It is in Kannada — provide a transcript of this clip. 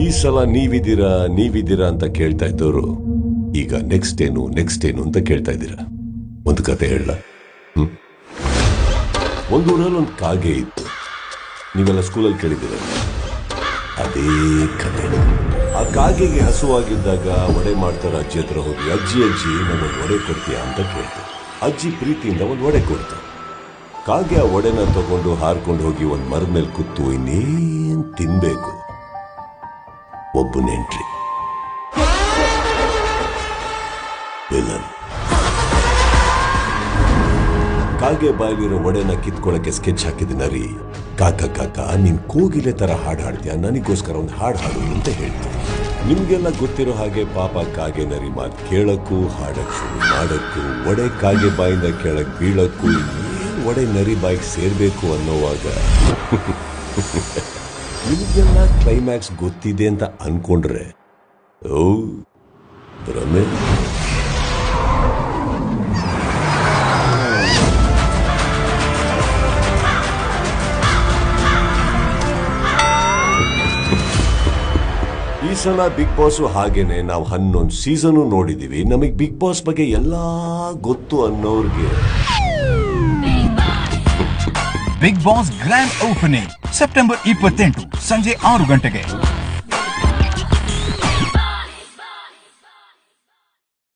ಈ ಸಲ ನೀವಿದ್ದೀರಾ ಅಂತ ಕೇಳ್ತಾ ಇದ್ದವರು ಈಗ ನೆಕ್ಸ್ಟ್ ಏನು ಅಂತ ಕೇಳ್ತಾ ಇದ್ದೀರಾ. ಒಂದು ಕತೆ ಹೇಳ. ಒಂದು ಊರಲ್ಲಿ ಒಂದು ಕಾಗೆ ಇತ್ತು. ನೀವೆಲ್ಲ ಸ್ಕೂಲಲ್ಲಿ ಕೇಳಿದ್ದೀರ. ಅದೇ ಕತೆ. ಆ ಕಾಗೆಗೆ ಹಸುವಾಗಿದ್ದಾಗ ಒಡೆ ಮಾಡ್ತಾರ ಅಜ್ಜಿ ಹತ್ರ ಹೋಗಿ, ಅಜ್ಜಿ ನಮ್ಮೊಂದು ಒಡೆ ಕೊಡ್ತೀಯಾ ಅಂತ ಕೇಳ್ತಾರೆ. ಅಜ್ಜಿ ಪ್ರೀತಿಯಿಂದ ಒಂದು ಒಡೆ ಕೊಡ್ತಾರೆ. ಕಾಗೆ ಆ ಒಡೆನ ತಗೊಂಡು ಹಾರ್ಕೊಂಡು ಹೋಗಿ ಒಂದು ಮರದ ಮೇಲೆ ಕೂತು ಇನ್ನೇನ್ ತಿನ್ಬೇಕು. ಒಬ್ಬನ ಎಂಟ್ರಿ, ವಿಲನ್. ಕಾಗೆ ಬಾಯಲಿರೋ ಒಡೆನ ಕಿತ್ಕೊಳ್ಳಕ್ಕೆ ಸ್ಕೆಚ್ ಹಾಕಿದ ನರಿ, ಕಾಕ ನೀನ್ ಕೋಗಿಲೆ ತರ ಹಾಡು ಹಾಡ್ತೀಯ, ನನಗೋಸ್ಕರ ಒಂದು ಹಾಡು ಅಂತ ಹೇಳ್ತೀನಿ. ನಿಮ್ಗೆಲ್ಲ ಗೊತ್ತಿರೋ ಹಾಗೆ ಪಾಪ ಕಾಗೆ ನರಿ ಮಾತು ಕೇಳಕ್ಕೂ ಹಾಡಕ್ ಶುರು ಮಾಡಕ್ಕೂ ಒಡೆ ಕಾಗೆ ಬಾಯಿಂದ ಕೆಳಗ್ ಬೀಳಕ್ಕೂ ಒಡೆ ನರಿ ಬಾಯಿಗೆ ಸೇರ್ಬೇಕು ಅನ್ನೋವಾಗ ನಿಮ್ಗೆಲ್ಲ ಕ್ಲೈಮ್ಯಾಕ್ಸ್ ಗೊತ್ತಿದೆ ಅಂತ ಅನ್ಕೊಂಡ್ರೆ ಓ ಭ್ರಮೆ. ಈ ಸಲ ಬಿಗ್ ಬಾಸ್ ಹಾಗೇನೆ ನಾವು 11 ಸೀಸನ್ ನೋಡಿದೀವಿ. ನಮಗ್ ಬಿಗ್ ಬಾಸ್ ಬಗ್ಗೆ ಎಲ್ಲಾ ಗೊತ್ತು ಅನ್ನೋರ್ಗೆ Bigg Boss grand opening September 28 ಸಂಜೆ 6 ಗಂಟೆಗೆ.